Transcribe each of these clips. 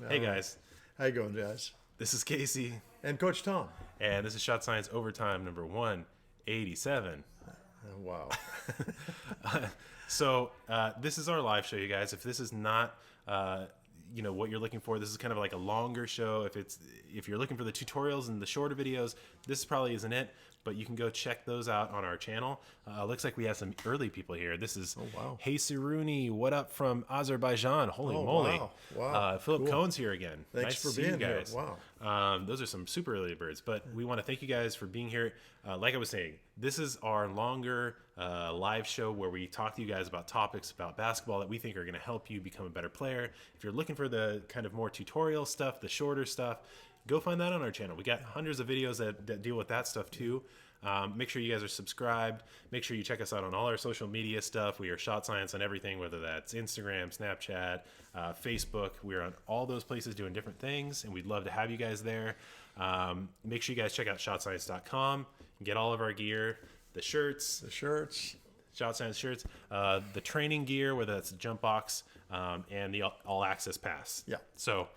Hey guys, How you going, guys? this is Casey, And Coach Tom. and this is Shot Science Overtime number 187. Wow. This is our live show, you guys. If this is not, what you're looking for, this is kind of like a longer show. If you're looking for the tutorials and the shorter videos, this probably isn't it. But you can go check those out on our channel. Looks like we have some early people here. This is Hey Siruni, what up from Azerbaijan? Holy moly. Wow. Philip Cool. Cohn's here again. Thanks nice for to see being you guys. here. Wow. Those are some super early birds, but we want to thank you guys for being here. Like I was saying, this is our longer live show where we talk to you guys about topics about basketball that we think are going to help you become a better player. If you're looking for the kind of more tutorial stuff, the shorter stuff, go find that on our channel. We got hundreds of videos that deal with that stuff too. Make sure you guys are subscribed. Make sure you check us out on all our social media stuff. We are Shot Science on everything, whether that's Instagram, Snapchat, Facebook. We're on all those places doing different things, and we'd love to have you guys there. Make sure you guys check out shotscience.com and get all of our gear, the shirts, Shot Science shirts, the training gear, whether that's the jump box, and the all access pass. Yeah. So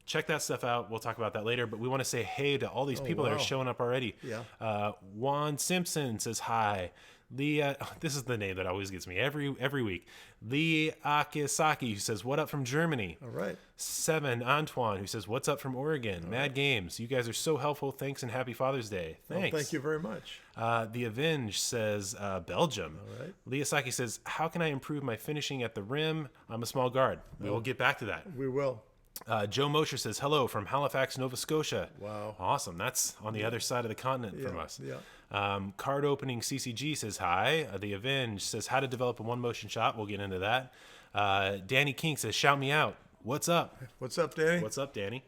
check that stuff out. We'll talk about that later. But we want to say hey to all these people that are showing up already. Yeah. Juan Simpson says hi. Leah, this is the name that always gets me every week. Lee Akisaki, who says, what up from Germany? All right. Seven Antoine, who says, what's up from Oregon? Mad Games, you guys are so helpful. Thanks and happy Father's Day. Thanks. Thank you very much. The Avenge says, Belgium. All right. Leasaki says, how can I improve my finishing at the rim? I'm a small guard. We will get back to that. We will. Joe Mosher says, hello from Halifax, Nova Scotia. Wow. Awesome. That's on the other side of the continent from us. Yeah. Card opening CCG says hi. The Avenge says how to develop a one motion shot. We'll get into that. Danny King says, shout me out. What's up? What's up, Danny? What's up, Danny?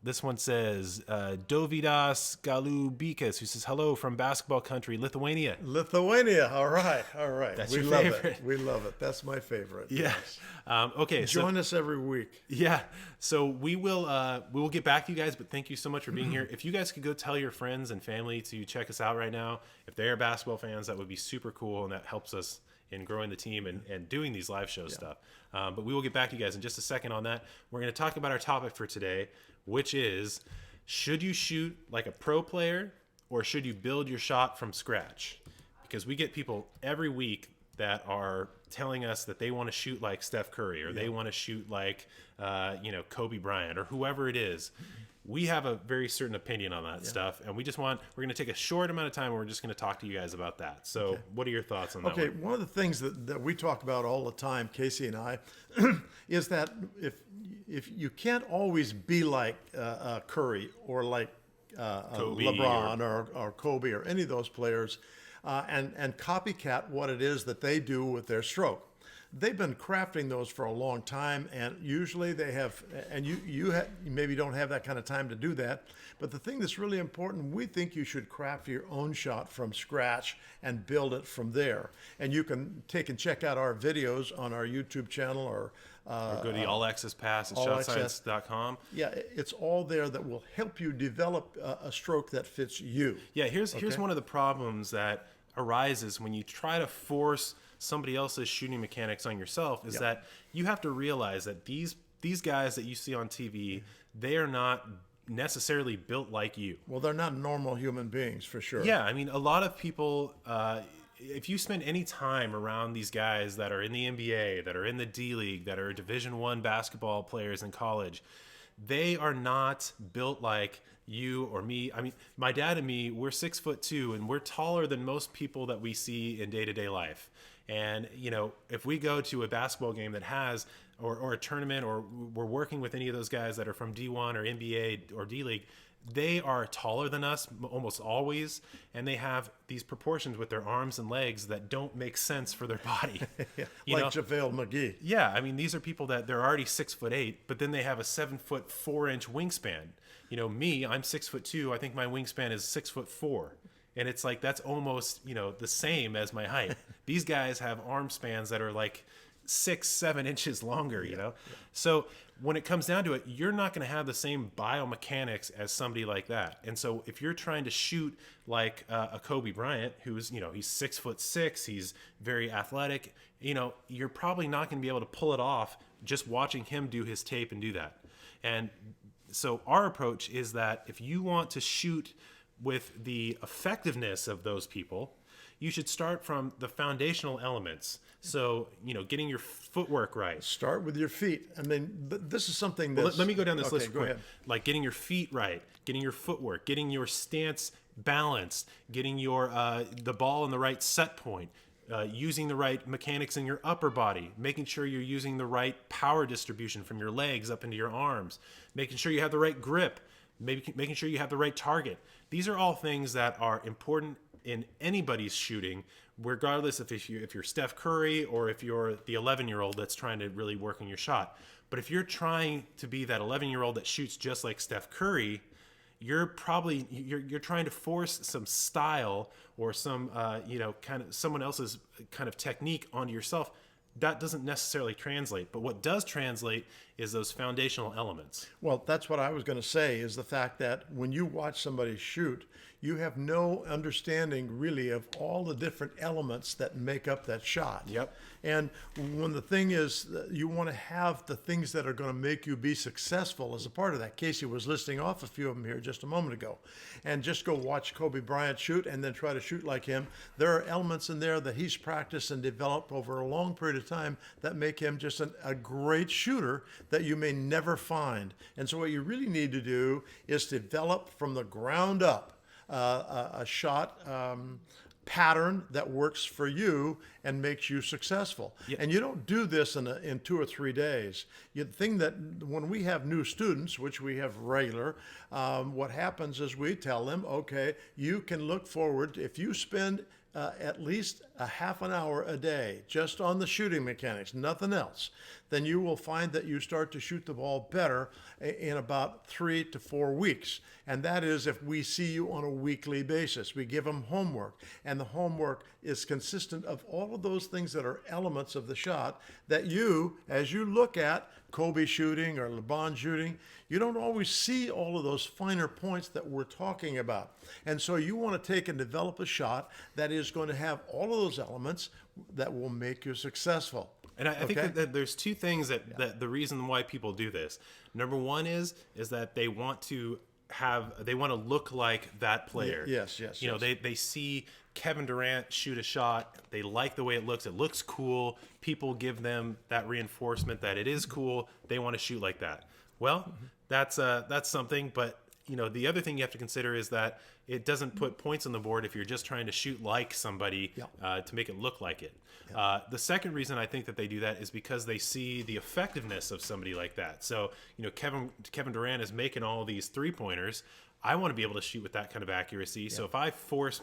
This one says Dovydas Galubikas, who says hello from basketball country, Lithuania. Lithuania. All right. That's we your love favorite. it. We love it. That's my favorite. Yeah. Okay. Join us every week. Yeah. So we will get back to you guys, but thank you so much for being here. If you guys could go tell your friends and family to check us out right now, if they are basketball fans, that would be super cool, and that helps us in growing the team and doing these live show stuff. But we will get back to you guys in just a second on that. We're going to talk about our topic for today, which is, should you shoot like a pro player or should you build your shot from scratch? Because we get people every week that are telling us that they want to shoot like Steph Curry or they want to shoot like, Kobe Bryant or whoever it is. We have a very certain opinion on that stuff, and we're going to take a short amount of time and we're just going to talk to you guys about that. So what are your thoughts on that Okay, one? one of the things that we talk about all the time, Casey and I, is that if you can't always be like Curry or like Kobe LeBron or Kobe or any of those players, and copycat what it is that they do with their stroke. They've been crafting those for a long time, and usually they have, and you maybe don't have that kind of time to do that. But the thing that's really important, we think you should craft your own shot from scratch and build it from there. And you can take and check out our videos on our YouTube channel or Go to the All Access Pass at All Access. shotscience.com. Yeah, it's all there that will help you develop a stroke that fits you. Yeah, here's one of the problems that arises when you try to force somebody else's shooting mechanics on yourself is that you have to realize that these guys that you see on TV, they are not necessarily built like you. Well, they're not normal human beings for sure. Yeah, I mean, a lot of people, if you spend any time around these guys that are in the NBA, that are in the D League, that are Division I basketball players in college, they are not built like you or me. I mean, my dad and me, we're 6'2", and we're taller than most people that we see in day-to-day life. And, if we go to a basketball game that has, or a tournament, or we're working with any of those guys that are from D1 or NBA or D League, they are taller than us almost always, and they have these proportions with their arms and legs that don't make sense for their body. Like JaVale McGee. Yeah, I mean, these are people that they're already 6'8", but then they have a 7'4" wingspan. Me, I'm 6'2". I think my wingspan is 6'4". And it's like, that's almost, the same as my height. These guys have arm spans that are like 6-7 inches longer, you know? Yeah. So when it comes down to it, you're not going to have the same biomechanics as somebody like that. And so if you're trying to shoot like a Kobe Bryant, who's, he's 6'6", he's very athletic, you're probably not going to be able to pull it off just watching him do his tape and do that. And so our approach is that if you want to shoot with the effectiveness of those people, you should start from the foundational elements. So, getting your footwork right. Start with your feet. I mean, this is something that. Well, let me go down this list. Go ahead. Like getting your feet right, getting your footwork, getting your stance balanced, getting your the ball in the right set point, using the right mechanics in your upper body, making sure you're using the right power distribution from your legs up into your arms, making sure you have the right grip, making sure you have the right target. These are all things that are important in anybody's shooting, regardless if you're Steph Curry or if you're the 11-year-old that's trying to really work on your shot. But if you're trying to be that 11-year-old that shoots just like Steph Curry, you're trying to force some style or some kind of someone else's kind of technique onto yourself. That doesn't necessarily translate, but what does translate is those foundational elements. Well, that's what I was going to say, is the fact that when you watch somebody shoot, you have no understanding really of all the different elements that make up that shot. Yep. And when the thing is, you want to have the things that are going to make you be successful as a part of that. Casey was listing off a few of them here just a moment ago. And just go watch Kobe Bryant shoot and then try to shoot like him. There are elements in there that he's practiced and developed over a long period of time that make him just a great shooter that you may never find. And so what you really need to do is develop from the ground up a shot pattern that works for you and makes you successful. Yeah. And you don't do this in 2 or 3 days. The thing that when we have new students, which we have regular, what happens is we tell them, okay, you can look forward, if you spend at least a half an hour a day just on the shooting mechanics, nothing else, then you will find that you start to shoot the ball better in about 3 to 4 weeks. And that is if we see you on a weekly basis. We give them homework, and the homework is consistent of all of those things that are elements of the shot that you, as you look at Kobe shooting or LeBron shooting, you don't always see all of those finer points that we're talking about. And so you want to take and develop a shot that is going to have all of those elements that will make you successful. And I think that there's two things that the reason why people do this. Number one is that they want to look like that player. Yes. They see Kevin Durant shoot a shot. They like the way it looks. It looks cool. People give them that reinforcement that it is cool. They want to shoot like that. Well, that's something. But the other thing you have to consider is that it doesn't put points on the board if you're just trying to shoot like somebody to make it look like it. The second reason I think that they do that is because they see the effectiveness of somebody like that. So, Kevin Durant is making all these 3-pointers. I want to be able to shoot with that kind of accuracy. So if I force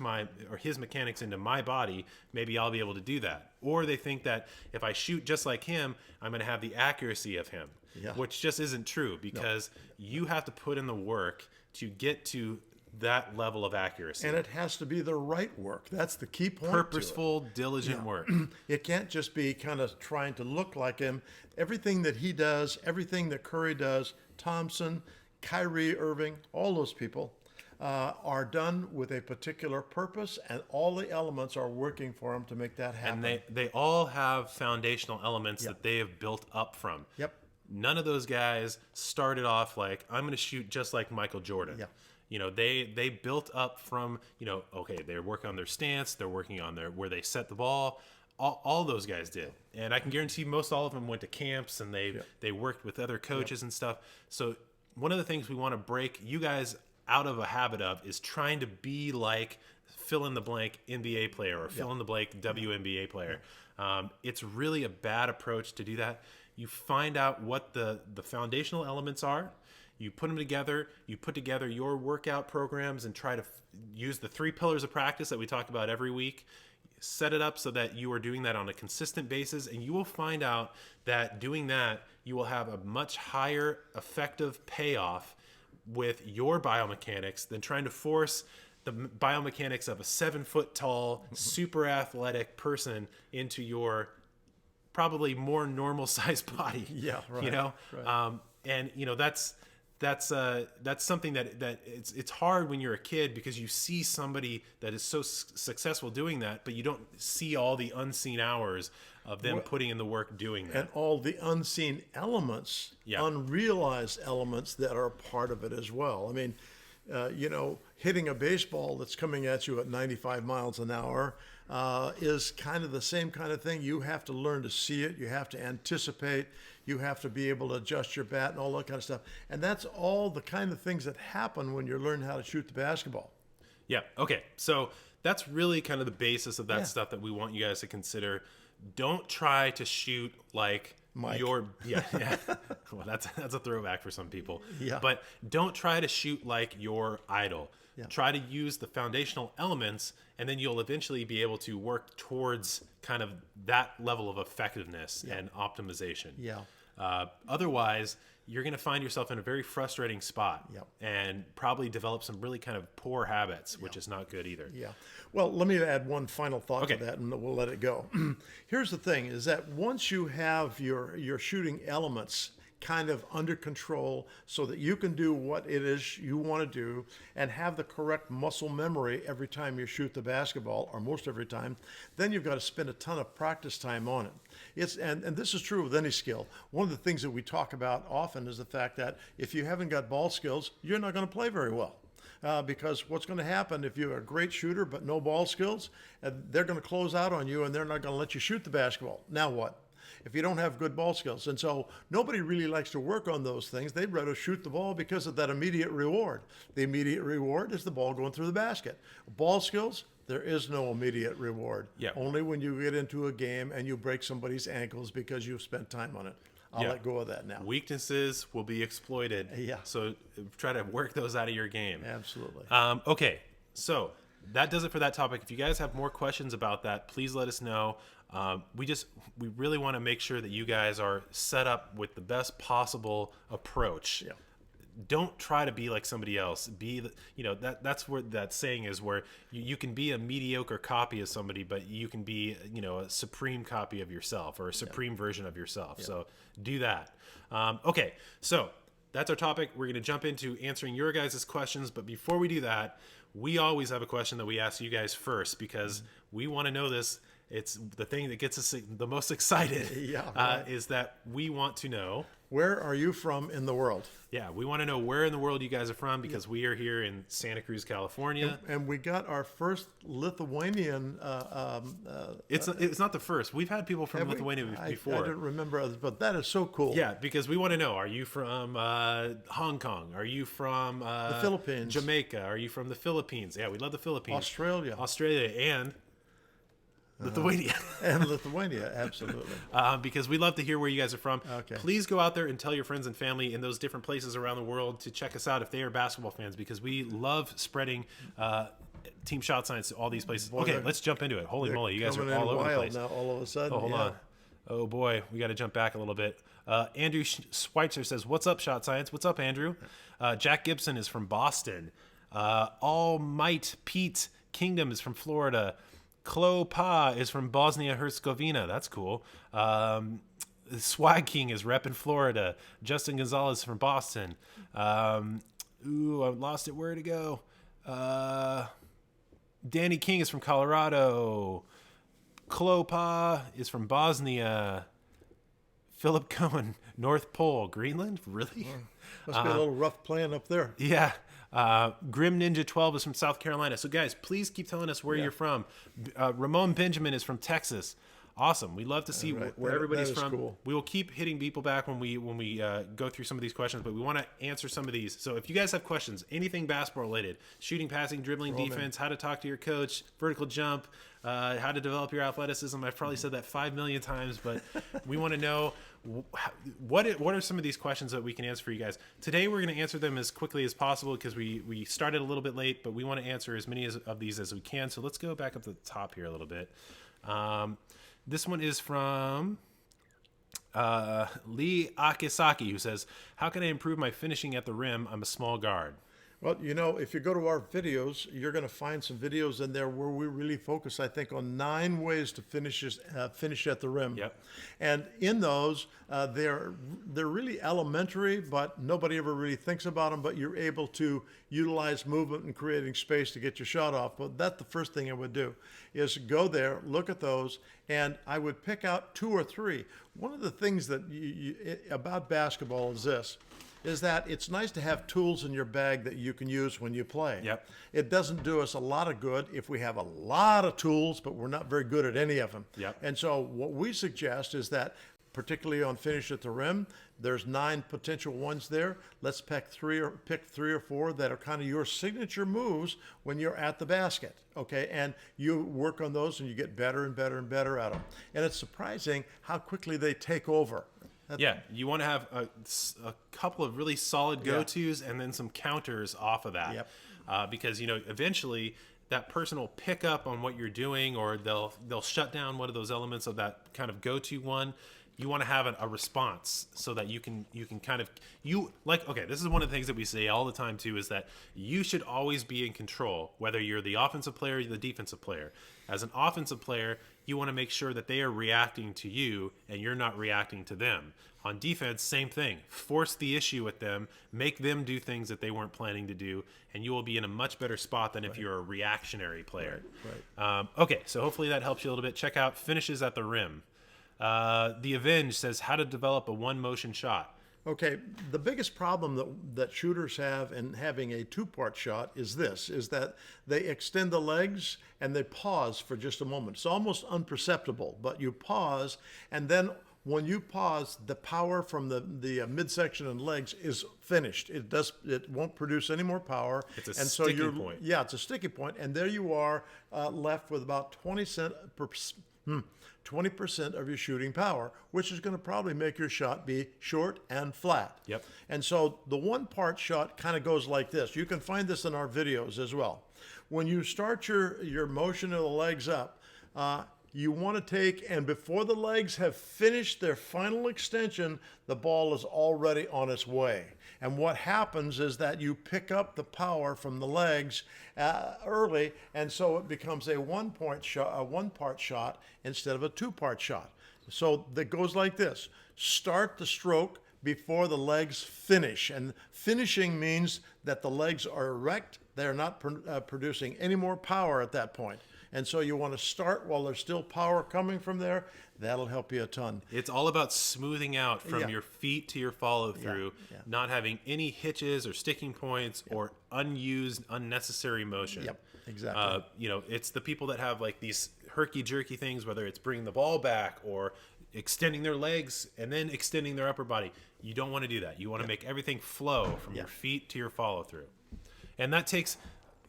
his mechanics into my body, maybe I'll be able to do that. Or they think that if I shoot just like him, I'm going to have the accuracy of him, which just isn't true, because you have to put in the work to get to that level of accuracy. And it has to be the right work. That's the key point. Purposeful, diligent work. It can't just be kind of trying to look like him. Everything that he does, everything that Curry does, Thompson, Kyrie Irving, all those people are done with a particular purpose, and all the elements are working for them to make that happen. And they all have foundational elements that they have built up from. Yep. None of those guys started off like, I'm going to shoot just like Michael Jordan. Yeah. They built up from, okay, they're working on their stance, they're working on where they set the ball. All those guys did. And I can guarantee most all of them went to camps, and they worked with other coaches and stuff. So one of the things we want to break you guys out of a habit of is trying to be like fill in the blank NBA player or fill in the blank WNBA player. It's really a bad approach to do that. You find out what the foundational elements are. You put them together. You put together your workout programs and try to use the 3 pillars of practice that we talk about every week. Set it up so that you are doing that on a consistent basis, and you will find out that doing that, you will have a much higher effective payoff with your biomechanics than trying to force the biomechanics of a 7-foot tall, super athletic person into your probably more normal sized body. Yeah, right. Right. And that's something that it's hard when you're a kid, because you see somebody that is so successful doing that, but you don't see all the unseen hours of them putting in the work doing that. And all the unseen elements, Yeah. unrealized elements that are part of it as well. I mean, hitting a baseball that's coming at you at 95 miles an hour is kind of the same kind of thing. You have to learn to see it. You have to anticipate. You have to be able to adjust your bat and all that kind of stuff. And that's all the kind of things that happen when you're learning how to shoot the basketball. Yeah. Okay. So that's really kind of the basis of that Yeah. stuff that we want you guys to consider. Don't try to shoot like Mike. yeah. Well, that's a throwback for some people. Yeah. But don't try to shoot like your idol. Yeah. Try to use the foundational elements, and then you'll eventually be able to work towards kind of that level of effectiveness and optimization. Yeah. Otherwise, you're going to find yourself in a very frustrating spot Yep. and probably develop some really kind of poor habits, which is not good either. Yeah. Well, let me add one final thought Okay. to that, and we'll let it go. Here's the thing: is that once you have your shooting elements kind of under control, so that you can do what it is you want to do, and have the correct muscle memory every time you shoot the basketball, or most every time, then you've got to spend a ton of practice time on it. And this is true with any skill. One of the things that we talk about often is the fact that if you haven't got ball skills, you're not going to play very well. Because what's going to happen if you're a great shooter but no ball skills, they're going to close out on you and they're not going to let you shoot the basketball. Now what? If you don't have good ball skills. And so nobody really likes to work on those things. They'd rather shoot the ball because of that immediate reward. The immediate reward is the ball going through the basket. Ball skills, there is no immediate reward. Yeah. Only when you get into a game and you break somebody's ankles because you've spent time on it. I'll let go of that now. Weaknesses will be exploited. Yeah. So try to work those out of your game. Absolutely. Okay. So that does it for that topic. If you guys have more questions about that, please let us know. We really want to make sure that you guys are set up with the best possible approach. Yeah. Don't try to be like somebody else. That's where that saying is, where you can be a mediocre copy of somebody, but you can be, a supreme copy of yourself, or a supreme version of yourself. So do that. Okay. So that's our topic. We're going to jump into answering your guys' questions. But before we do that, we always have a question that we ask you guys first, because we want to know this. It's the thing that gets us the most excited. Yeah, right. Is that we want to know, where are you from in the world? Yeah, we want to know where in the world you guys are from, because we are here in Santa Cruz, California. And we got our first Lithuanian. It's not the first. We've had people from Lithuania before. I don't remember, but that is so cool. Yeah, because we want to know: are you from Hong Kong? Are you from the Philippines? Jamaica? Are you from the Philippines? Yeah, we love the Philippines. Australia, and Lithuania. And Lithuania, absolutely. Because we love to hear where you guys are from. Okay. Please go out there and tell your friends and family in those different places around the world to check us out if they are basketball fans, because we love spreading Team Shot Science to all these places. Boy, okay, let's jump into it. Holy moly, you guys are all over the place. Now, all of a sudden. Oh, hold on. Oh, boy, we got to jump back a little bit. Andrew Schweitzer says, "What's up, Shot Science?" What's up, Andrew? Jack Gibson is from Boston. All Might Pete Kingdom is from Florida. Klo Pa is from Bosnia-Herzegovina. That's cool. Swag King is rep in Florida. Justin Gonzalez from Boston. I lost it. Where to go? Danny King is from Colorado. Klo Pa is from Bosnia. Philip Cohen, North Pole, Greenland? Really? Must be a little rough playing up there. Yeah. Grim Ninja 12 is from South Carolina. So guys, please keep telling us where you're from. Ramon Benjamin is from Texas. Awesome. We love to see where everybody's from. Cool. We will keep hitting people back when we go through some of these questions, but we want to answer some of these. So if you guys have questions, anything basketball related, shooting, passing, dribbling, defense, how to talk to your coach, vertical jump, how to develop your athleticism. I've probably said that 5 million times, but we want to know what are some of these questions that we can answer for you guys. Today we're going to answer them as quickly as possible because we started a little bit late, but we want to answer as many of these as we can. So let's go back up to the top here a little bit. This one is from Lee Akisaki, who says, "How can I improve my finishing at the rim? I'm a small guard." Well, if you go to our videos, you're going to find some videos in there where we really focus, I think, on 9 ways to finish at the rim. Yep. And in those, they're really elementary, but nobody ever really thinks about them. But you're able to utilize movement and creating space to get your shot off. But that's the first thing I would do, is go there, look at those, and I would pick out 2 or 3. One of the things that about basketball is that it's nice to have tools in your bag that you can use when you play. Yep. It doesn't do us a lot of good if we have a lot of tools, but we're not very good at any of them. Yep. And so what we suggest is that, particularly on finish at the rim, there's 9 potential ones there. Let's pick 3 or 4 that are kind of your signature moves when you're at the basket. Okay, and you work on those and you get better and better and better at them. And it's surprising how quickly they take over. Yeah, you want to have a couple of really solid go-tos and then some counters off of that. Yep. Because, eventually that person will pick up on what you're doing, or they'll shut down one of those elements of that kind of go-to one. You want to have a response so that you can kind of, okay, this is one of the things that we say all the time too, is that you should always be in control, whether you're the offensive player or the defensive player. As an offensive player, you want to make sure that they are reacting to you and you're not reacting to them. On defense, same thing. Force the issue with them, make them do things that they weren't planning to do, and you will be in a much better spot than if you're a reactionary player. Right. Okay, so hopefully that helps you a little bit. Check out Finishes at the Rim. The Avenge says how to develop a one-motion shot. Okay, the biggest problem that shooters have in having a 2-part shot is that they extend the legs and they pause for just a moment. It's almost imperceptible, but you pause, and then when you pause, the power from the midsection and legs is finished. It won't produce any more power. It's a sticky point. Yeah, it's a sticky point, and there you are left with about 20% of your shooting power, which is going to probably make your shot be short and flat. Yep. And so the 1-part shot kind of goes like this. You can find this in our videos as well. When you start your motion of the legs up, you want to take, and before the legs have finished their final extension, the ball is already on its way. And what happens is that you pick up the power from the legs early, and so it becomes a 1-part shot instead of a 2-part shot. So that goes like this. Start the stroke before the legs finish. And finishing means that the legs are erect. They're not producing any more power at that point. And so you want to start while there's still power coming from there. That'll help you a ton. It's all about smoothing out from your feet to your follow through, not having any hitches or sticking points or unused, unnecessary motion. Yep, exactly. It's the people that have like these herky-jerky things, whether it's bringing the ball back or extending their legs and then extending their upper body. You don't want to do that. You want to make everything flow from your feet to your follow through. And that takes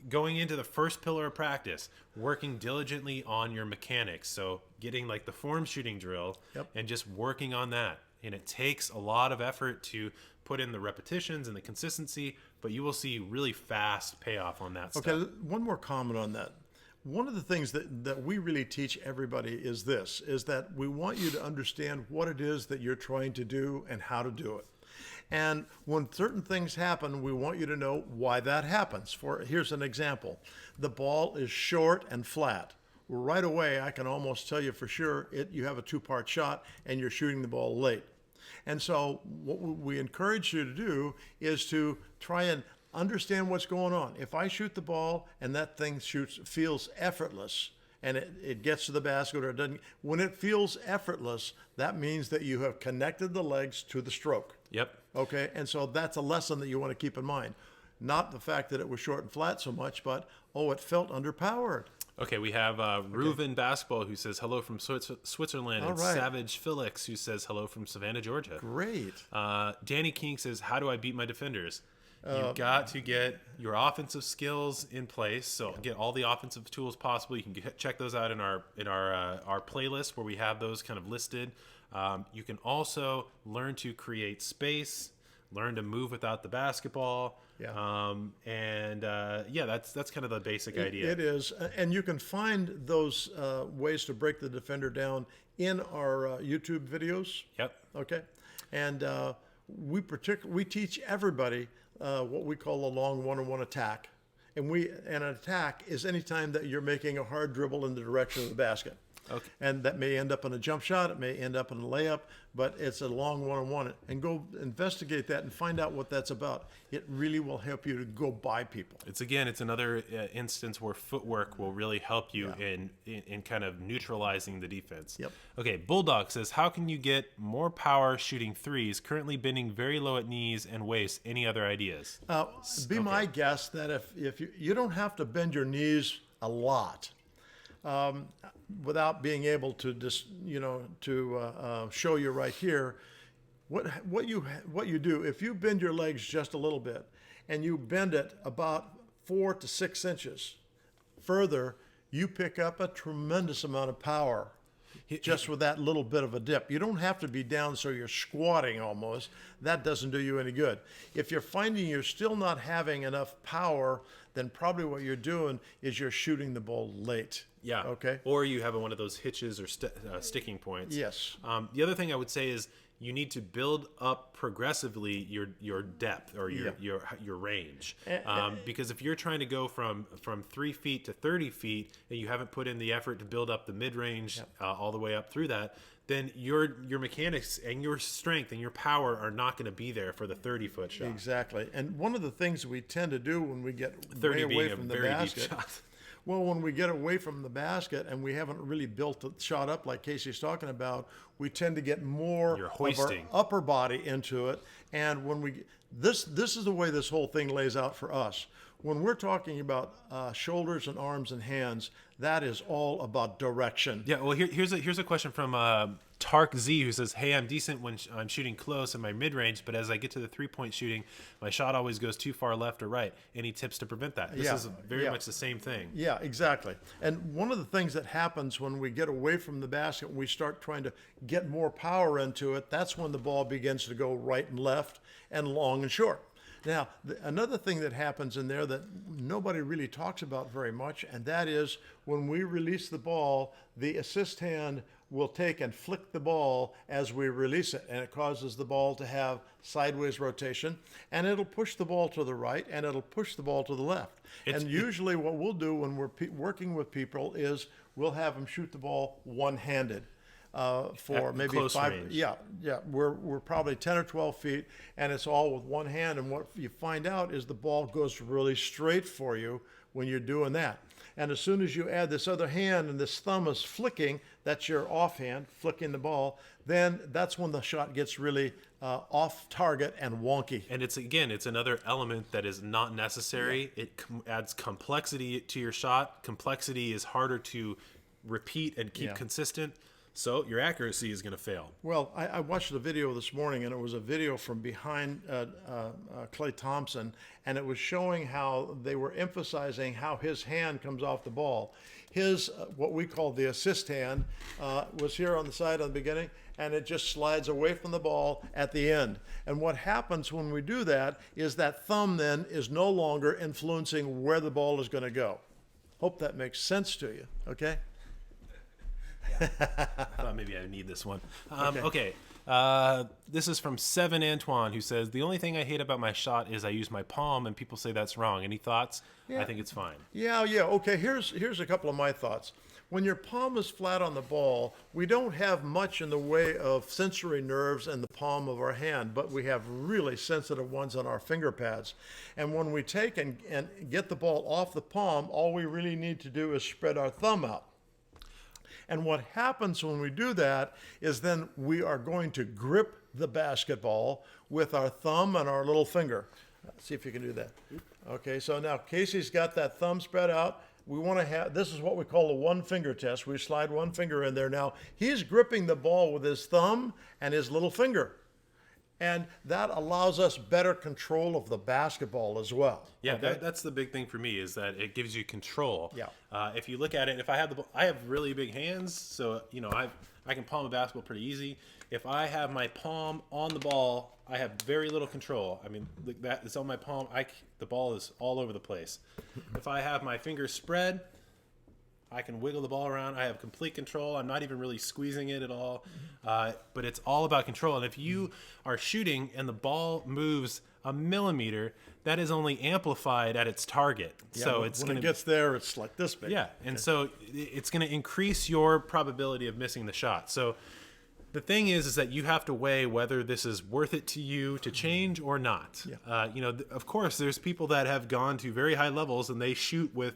going into the first pillar of practice, working diligently on your mechanics. So getting like the form shooting drill and just working on that. And it takes a lot of effort to put in the repetitions and the consistency, but you will see really fast payoff on that stuff. Okay, one more comment on that. One of the things that we really teach everybody is that we want you to understand what it is that you're trying to do and how to do it. And when certain things happen, we want you to know why that happens. Here's an example. The ball is short and flat. Well, right away, I can almost tell you for sure you have a 2-part shot and you're shooting the ball late. And so what we encourage you to do is to try and understand what's going on. If I shoot the ball and that thing feels effortless, and it gets to the basket or it doesn't, when it feels effortless, that means that you have connected the legs to the stroke. Yep. Okay, and so that's a lesson that you want to keep in mind. Not the fact that it was short and flat so much, but, it felt underpowered. Okay, we have Reuven Basketball who says hello from Switzerland, and Savage Felix who says hello from Savannah, Georgia. Great. Danny King says, how do I beat my defenders? You've got to get your offensive skills in place. So get all the offensive tools possible. You can check those out in our playlist where we have those kind of listed. You can also learn to create space, learn to move without the basketball. Yeah. That's kind of the basic idea. It is, and you can find those ways to break the defender down in our YouTube videos. Yep. Okay, and we teach everybody what we call a long one-on-one attack. And an attack is any time that you're making a hard dribble in the direction of the basket. Okay. And that may end up in a jump shot, it may end up in a layup, but it's a long one-on-one. And go investigate that and find out what that's about. It really will help you to go by people. It's another instance where footwork will really help you in kind of neutralizing the defense. Yep. Okay, Bulldog says, how can you get more power shooting threes? Currently bending very low at knees and waist. Any other ideas? My guess that if you don't have to bend your knees a lot, without being able to just show you right here, what you do if you bend your legs just a little bit and you bend it about 4 to 6 inches further, you pick up a tremendous amount of power just with that little bit of a dip. You don't have to be down so you're squatting almost. That doesn't do you any good. If you're finding you're still not having enough power, then probably what you're doing is you're shooting the ball late. Yeah. Okay. Or you have one of those hitches or sticking points. Yes. The other thing I would say is you need to build up progressively your depth or your range. Because if you're trying to go from 3 feet to 30 feet and you haven't put in the effort to build up the mid range all the way up through that, then your mechanics and your strength and your power are not going to be there for the 30-foot shot. Exactly. And one of the things we tend to do when we get 30 way away from the very basket, deep shot. well, when we get away from the basket and we haven't really built the shot up like Casey's talking about, we tend to get more You're of our hoisting. upper body into it. And when this is the way this whole thing lays out for us. When we're talking about shoulders and arms and hands, that is all about direction. Yeah, well, here's a question from Tark Z, who says, hey, I'm decent when I'm shooting close in my mid-range, but as I get to the three-point shooting, my shot always goes too far left or right. Any tips to prevent that? This is very much the same thing. Yeah, exactly. And one of the things that happens when we get away from the basket, and we start trying to get more power into it, that's when the ball begins to go right and left and long and short. Now, another thing that happens in there that nobody really talks about very much, and that is when we release the ball, the assist hand will take and flick the ball as we release it, and it causes the ball to have sideways rotation, and it'll push the ball to the right, and it'll push the ball to the left. And usually what we'll do when we're working with people is we'll have them shoot the ball one-handed. For At maybe close 5, range. we're probably 10 or 12 feet, and it's all with one hand. And what you find out is the ball goes really straight for you when you're doing that. And as soon as you add this other hand and this thumb is flicking, that's your offhand flicking the ball. Then that's when the shot gets really off target and wonky. And it's another element that is not necessary. Yeah. It adds complexity to your shot. Complexity is harder to repeat and keep consistent. So your accuracy is going to fail. Well, I watched a video this morning, and it was a video from behind Klay Thompson, and it was showing how they were emphasizing how his hand comes off the ball. His, what we call the assist hand, was here on the side on the beginning, and it just slides away from the ball at the end. And what happens when we do that is that thumb then is no longer influencing where the ball is going to go. Hope that makes sense to you, okay? I thought maybe I need this one. Okay. This is from 7 Antoine, who says, the only thing I hate about my shot is I use my palm, and people say that's wrong. Any thoughts? Yeah. I think it's fine. Yeah. Okay, here's a couple of my thoughts. When your palm is flat on the ball, we don't have much in the way of sensory nerves in the palm of our hand, but we have really sensitive ones on our finger pads. And when we take and get the ball off the palm, all we really need to do is spread our thumb out. And what happens when we do that is then we are going to grip the basketball with our thumb and our little finger. Let's see if you can do that. Okay, so now Casey's got that thumb spread out. We want to have, this is what we call a one finger test. We slide one finger in there. Now, he's gripping the ball with his thumb and his little finger. And that allows us better control of the basketball as well. Yeah, okay? that's the big thing for me is that it gives you control. Yeah. If you look at it, if I have the ball, I have really big hands, so I can palm a basketball pretty easy. If I have my palm on the ball, I have very little control. I mean, that it's on my palm. The ball is all over the place. If I have my fingers spread, I can wiggle the ball around. I have complete control. I'm not even really squeezing it at all. But it's all about control. And if you are shooting and the ball moves a millimeter, that is only amplified at its target. Yeah, so when, it's when going it to gets there, it's like this big. yeah, and so it's going to increase your probability of missing the shot. So the thing is that you have to weigh whether this is worth it to you to change or not. Yeah. Of course, there's people that have gone to very high levels and they shoot with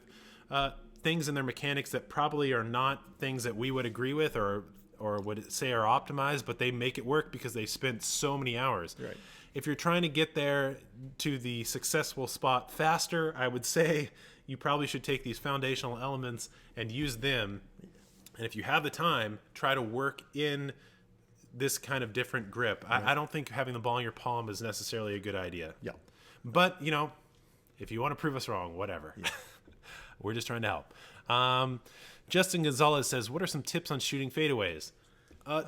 things in their mechanics that probably are not things that we would agree with or would say are optimized, but they make it work because they spent so many hours. Right. If you're trying to get there to the successful spot faster, I would say you probably should take these foundational elements and use them. And if you have the time, try to work in this kind of different grip. Right. I don't think having the ball in your palm is necessarily a good idea. Yeah. But, if you want to prove us wrong, whatever. Yeah. We're just trying to help. Justin Gonzalez says, what are some tips on shooting fadeaways?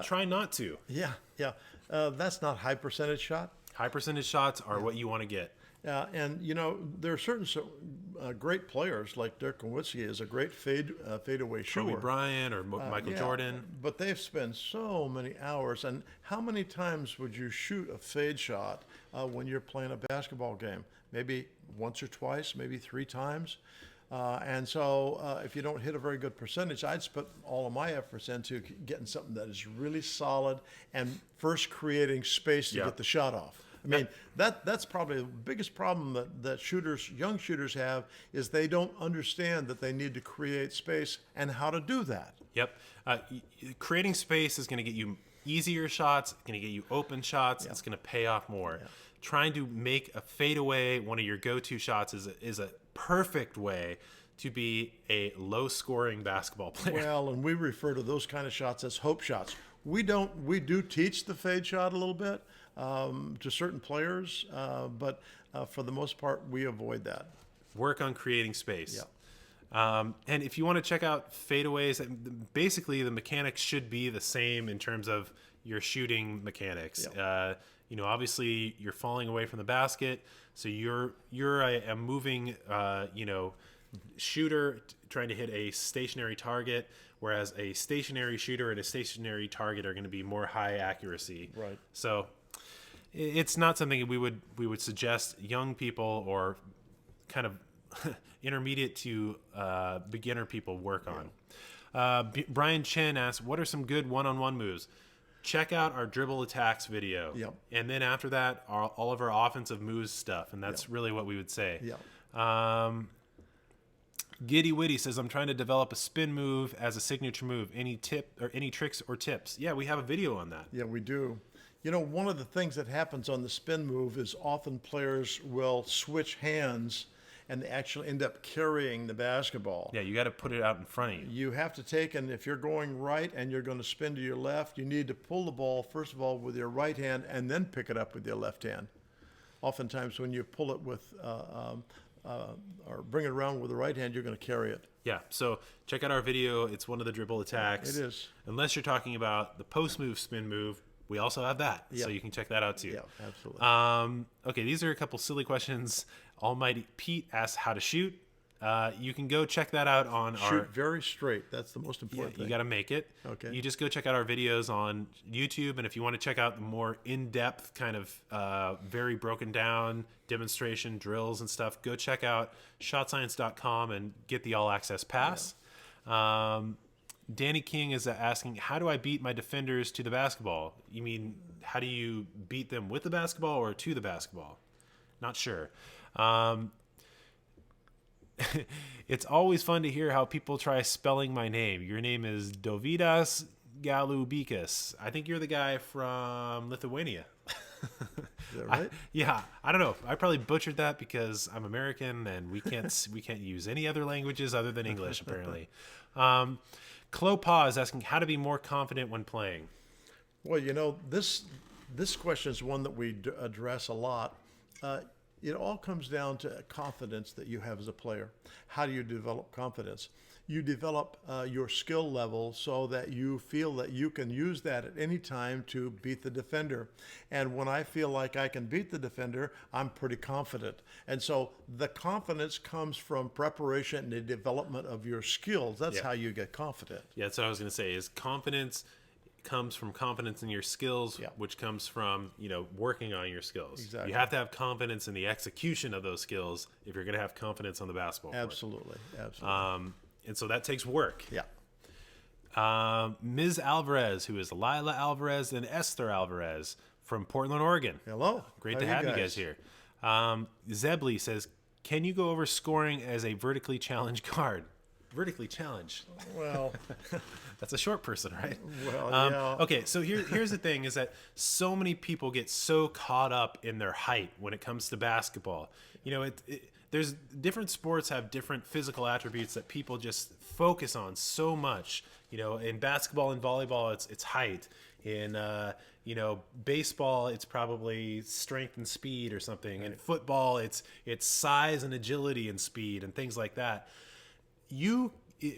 Try not to. Yeah. That's not high percentage shot. High percentage shots are what you want to get. And there are certain great players like Dirk Nowitzki is a great fadeaway shooter. Kobe Bryant or Michael Jordan. But they've spent so many hours. And how many times would you shoot a fade shot when you're playing a basketball game? Maybe once or twice, maybe 3 times. And so if you don't hit a very good percentage, I'd put all of my efforts into getting something that is really solid and first creating space to get the shot off. I mean, that's probably the biggest problem that young shooters have is they don't understand that they need to create space and how to do that. Yep. Creating space is going to get you easier shots, going to get you open shots. It's going to pay off more. Yeah. Trying to make a fadeaway one of your go-to shots is a perfect way to be a low-scoring basketball player. Well, and we refer to those kind of shots as hope shots. We do teach the fade shot a little bit to certain players, but for the most part, we avoid that. Work on creating space. Yeah. And if you want to check out fadeaways, basically the mechanics should be the same in terms of your shooting mechanics. Yep. Obviously you're falling away from the basket, so you're a moving, shooter trying to hit a stationary target, whereas a stationary shooter and a stationary target are going to be more high accuracy. Right. So it's not something we would suggest young people or kind of intermediate to beginner people work on. Brian Chen asks, what are some good one-on-one moves? Check out our dribble attacks video. Yep. And then after that, all of our offensive moves stuff. And that's really what we would say. Yep. Giddy Witty says, I'm trying to develop a spin move as a signature move. Any tip or any tricks or tips? Yeah, we have a video on that. Yeah, we do. One of the things that happens on the spin move is often players will switch hands and they actually end up carrying the basketball. Yeah, you got to put it out in front of you. You have to take, and if you're going right and you're going to spin to your left, you need to pull the ball, first of all, with your right hand and then pick it up with your left hand. Oftentimes when you pull it with or bring it around with the right hand, you're going to carry it. Yeah, so check out our video. It's one of the dribble attacks. It is. Unless you're talking about the post move, spin move, we also have that. Yep. So you can check that out too. Yeah, absolutely. Okay, these are a couple silly questions. Almighty Pete asks how to shoot. You can go check that out on our... Shoot very straight. That's the most important thing. You got to make it. Okay. You just go check out our videos on YouTube, and if you want to check out the more in-depth kind of very broken down demonstration drills and stuff, go check out shotscience.com and get the all-access pass. Yeah. Danny King is asking, how do I beat my defenders to the basketball? You mean, how do you beat them with the basketball or to the basketball? Not sure. It's always fun to hear how people try spelling my name. Your name is Dovydas Galubikas. I think you're the guy from Lithuania. Is that right? I don't know. I probably butchered that because I'm American and we can't use any other languages other than English apparently. Clo Pa is asking how to be more confident when playing. Well, this question is one that we address a lot. It all comes down to confidence that you have as a player. How do you develop confidence? You develop your skill level so that you feel that you can use that at any time to beat the defender. And when I feel like I can beat the defender, I'm pretty confident. And so the confidence comes from preparation and the development of your skills. That's how you get confident. Yeah, that's what I was going to say is confidence comes from confidence in your skills, Yeah. which comes from, working on your skills. Exactly. You have to have confidence in the execution of those skills if you're going to have confidence on the basketball court. Absolutely. Absolutely. And so that takes work. Yeah. Ms. Alvarez, who is Lila Alvarez and Esther Alvarez from Portland, Oregon. Hello. Great How to are have you guys here. Zebly says, can you go over scoring as a vertically challenged guard? Vertically challenged. Well, That's a short person, right? well, yeah. Okay, so here's the thing is that so many people get so caught up in their height when it comes to basketball. There's different sports have different physical attributes that people just focus on so much. In basketball and volleyball, it's height. In baseball, it's probably strength and speed or something. In football, it's size and agility and speed and things like that.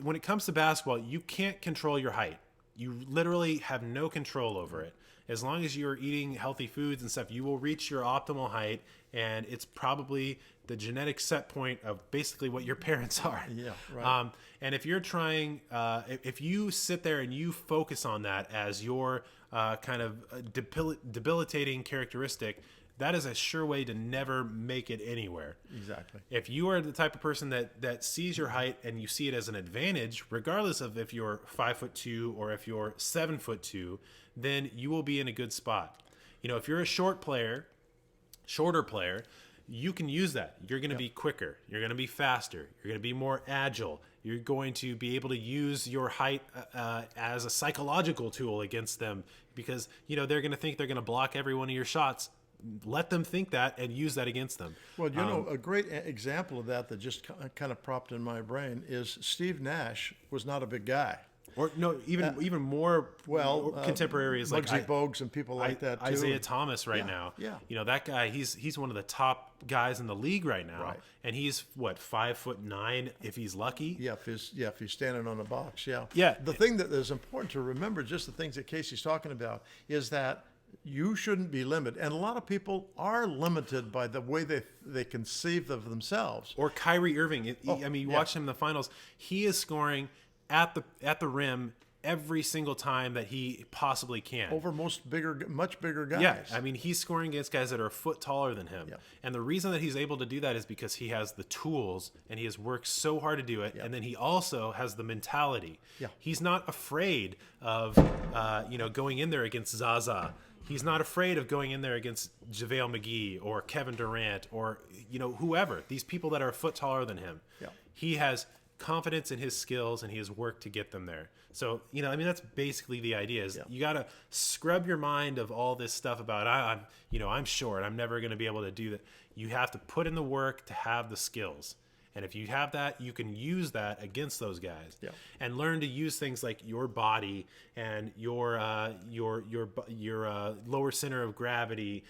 When it comes to basketball, you can't control your height. You literally have no control over it. As long as you're eating healthy foods and stuff, you will reach your optimal height, and it's probably the genetic set point of basically what your parents are. Yeah, right. And if you're trying, if you sit there and you focus on that as your kind of debilitating characteristic, that is a sure way to never make it anywhere. Exactly. If you are the type of person that sees your height and you see it as an advantage, regardless of if you're 5'2" or if you're 7'2", then you will be in a good spot. If you're a shorter player, you can use that. You're going to be quicker. You're going to be faster. You're going to be more agile. You're going to be able to use your height as a psychological tool against them because, they're going to think they're going to block every one of your shots. Let them think that and use that against them. Well, a great example of that just kind of popped in my brain is Steve Nash was not a big guy. Or no, even more contemporaries like Muggsy Bogues and people like that too. Isaiah Thomas now. Yeah. That guy, he's one of the top guys in the league right now. Right. And he's 5'9" if he's lucky. Yeah, if he's standing on a box. Yeah. Yeah. The thing that is important to remember, just the things that Casey's talking about, is that you shouldn't be limited. And a lot of people are limited by the way they conceive of themselves. Or Kyrie Irving. Watch him in the finals. He is scoring at the rim every single time that he possibly can. Over much bigger guys. Yeah, he's scoring against guys that are a foot taller than him. Yeah. And the reason that he's able to do that is because he has the tools and he has worked so hard to do it. Yeah. And then he also has the mentality. Yeah. He's not afraid of going in there against Zaza. He's not afraid of going in there against JaVale McGee or Kevin Durant or whoever. These people that are a foot taller than him. Yeah. He has confidence in his skills and he has worked to get them there. So, that's basically the idea is you got to scrub your mind of all this stuff about I'm short. I'm never going to be able to do that. You have to put in the work to have the skills. And if you have that, you can use that against those guys, and learn to use things like your body and your lower center of gravity.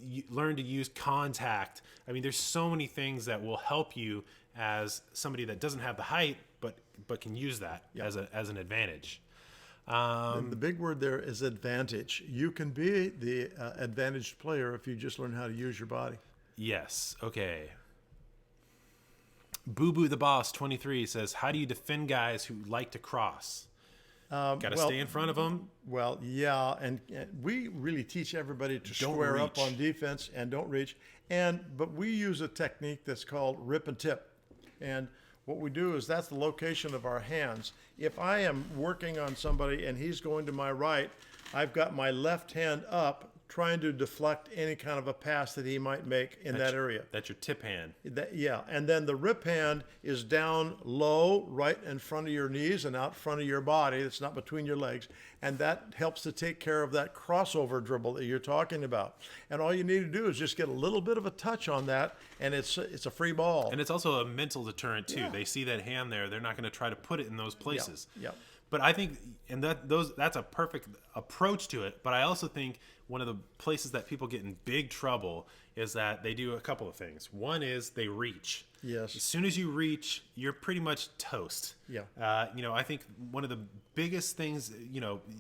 You learn to use contact. There's so many things that will help you as somebody that doesn't have the height, but can use that as an advantage. The big word there is advantage. You can be the advantaged player if you just learn how to use your body. Yes. Okay. Boo Boo the Boss 23 says, how do you defend guys who like to cross? Got to stay in front of them. Well, yeah, and we really teach everybody to square up on defense and don't reach. But we use a technique that's called rip and tip. And what we do is that's the location of our hands. If I am working on somebody and he's going to my right, I've got my left hand up trying to deflect any kind of a pass that he might make in that area. That's your tip hand. And then the rip hand is down low, right in front of your knees and out front of your body. It's not between your legs. And that helps to take care of that crossover dribble that you're talking about. And all you need to do is just get a little bit of a touch on that, and it's a free ball. And it's also a mental deterrent, too. Yeah. They see that hand there. They're not going to try to put it in those places. Yeah. But I think, and that's a perfect approach to it. But I also think one of the places that people get in big trouble is that they do a couple of things. One is they reach. Yes. As soon as you reach, you're pretty much toast. Yeah. I think one of the biggest things,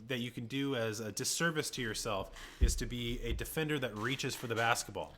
that you can do as a disservice to yourself is to be a defender that reaches for the basketball.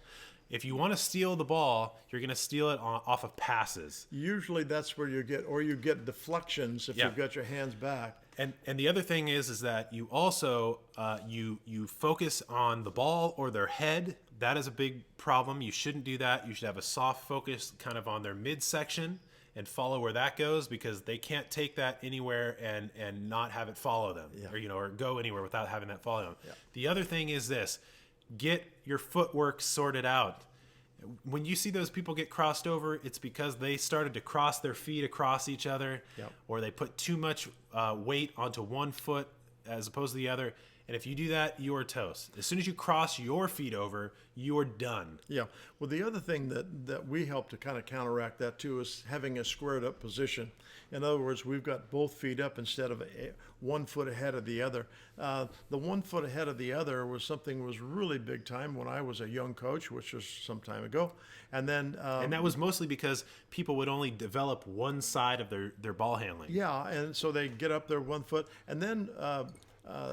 if you want to steal the ball, you're going to steal it off of passes. Usually that's where you get deflections if you've got your hands back. And the other thing is that you also you focus on the ball or their head. That is a big problem. You shouldn't do that. You should have a soft focus kind of on their midsection and follow where that goes, because they can't take that anywhere and not have it follow them, or go anywhere without having that follow them. The other thing is this: get your footwork sorted out. When you see those people get crossed over, it's because they started to cross their feet across each other, or they put too much weight onto one foot as opposed to the other. And if you do that, you're toast. As soon as you cross your feet over, you're done. Yeah. Well, the other thing that we help to kind of counteract that too is having a squared up position. In other words, we've got both feet up instead of 1 foot ahead of the other. The 1 foot ahead of the other was really big time when I was a young coach, which was some time ago. And then and that was mostly because people would only develop one side of their ball handling. Yeah, and so they get up there 1 foot, and then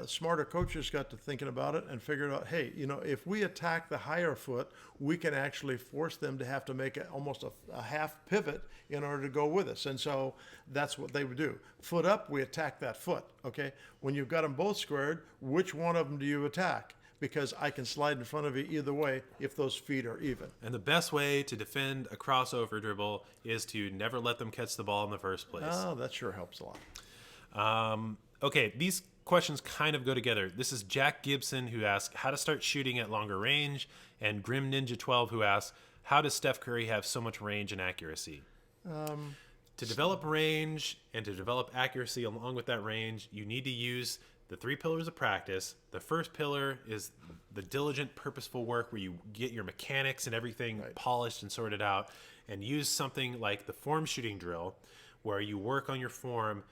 smarter coaches got to thinking about it and figured out, hey, if we attack the higher foot, we can actually force them to have to make almost a half pivot in order to go with us. And so that's what they would do. Foot up, we attack that foot, okay? When you've got them both squared, which one of them do you attack? Because I can slide in front of you either way if those feet are even. And the best way to defend a crossover dribble is to never let them catch the ball in the first place. Oh, that sure helps a lot. Okay, these questions kind of go together. This is Jack Gibson, who asks how to start shooting at longer range, and Grim Ninja 12, who asks how does Steph Curry have so much range and accuracy? To develop range and to develop accuracy along with that range, you need to use the 3 pillars of practice. The first pillar is the diligent, purposeful work where you get your mechanics and everything polished and sorted out, and use something like the form shooting drill, where you work on your form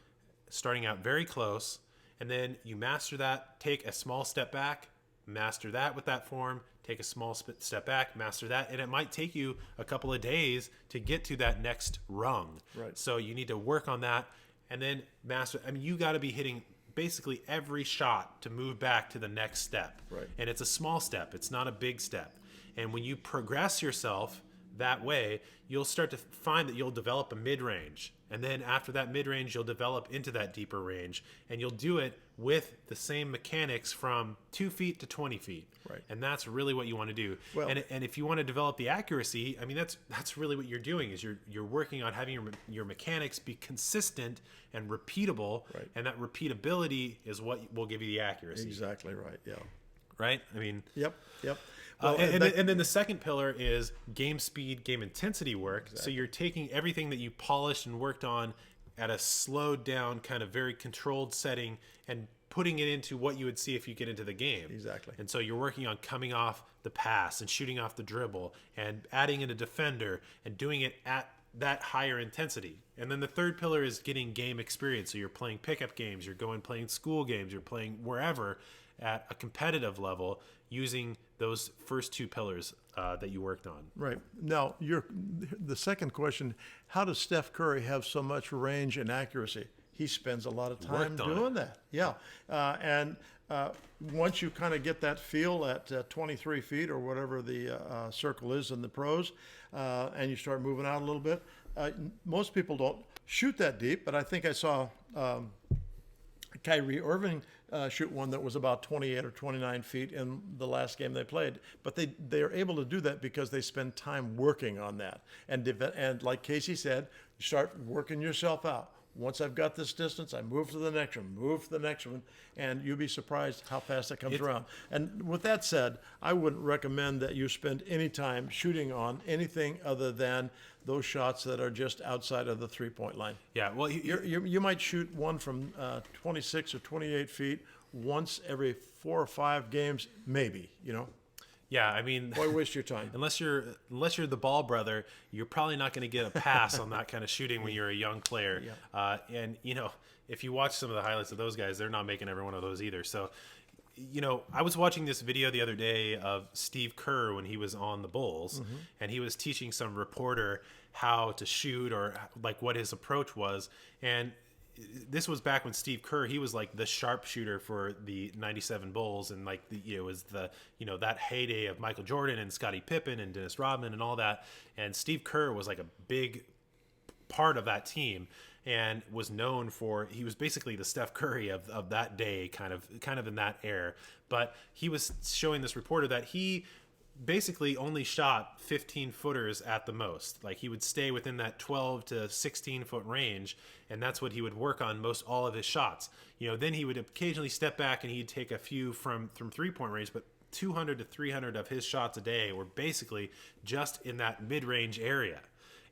starting out very close, and then you master that, take a small step back, master that with that form, take a small step back, master that, and it might take you a couple of days to get to that next rung. Right. So you need to work on that, and then master. I mean, you got to be hitting basically every shot to move back to the next step. Right. And it's a small step. It's not a big step. And when you progress yourself that way, you'll start to find that you'll develop a mid-range. And then after that mid-range, you'll develop into that deeper range. And you'll do it with the same mechanics from 2 feet to 20 feet. Right. And that's really what you want to do. Well, and if you want to develop the accuracy, I mean, that's really what you're doing, is you're working on having your mechanics be consistent and repeatable. Right. And that repeatability is what will give you the accuracy. Exactly right, yeah. Right? I mean... Yep. Well, and then the second pillar is game speed, game intensity work. Exactly. So you're taking everything that you polished and worked on at a slowed down, kind of very controlled setting and putting it into what you would see if you get into the game. Exactly. And so you're working on coming off the pass and shooting off the dribble and adding in a defender and doing it at that higher intensity. And then the third pillar is getting game experience. So you're playing pickup games, you're going playing school games, you're playing wherever at a competitive level using those first 2 pillars that you worked on. Right. Now, the second question, how does Steph Curry have so much range and accuracy? He spends a lot of time doing that. Yeah. And once you kind of get that feel at 23 feet or whatever the circle is in the pros, and you start moving out a little bit, most people don't shoot that deep, but I think I saw Kyrie Irving shoot one that was about 28 or 29 feet in the last game they played. But they are able to do that because they spend time working on that. And like Casey said, you start working yourself out. Once I've got this distance, I move to the next one, and you'll be surprised how fast it comes around. And with that said, I wouldn't recommend that you spend any time shooting on anything other than those shots that are just outside of the three-point line. Yeah, well, you might shoot one from 26 or 28 feet once every 4 or 5 games, maybe, Yeah, I mean, why waste your time? Unless you're the ball brother, you're probably not going to get a pass on that kind of shooting when you're a young player. Yeah. And if you watch some of the highlights of those guys, they're not making every one of those either. So, I was watching this video the other day of Steve Kerr when he was on the Bulls, and he was teaching some reporter how to shoot or like what his approach was. And this was back when Steve Kerr, he was like the sharpshooter for the 97 Bulls, and like it was the, that heyday of Michael Jordan and Scottie Pippen and Dennis Rodman and all that. And Steve Kerr was like a big part of that team and was known for, he was basically the Steph Curry of that day, kind of in that era. But he was showing this reporter that he basically only shot 15 footers at the most. Like, he would stay within that 12 to 16 foot range, and that's what he would work on most all of his shots. Then he would occasionally step back and he'd take a few from 3-point range, but 200 to 300 of his shots a day were basically just in that mid-range area.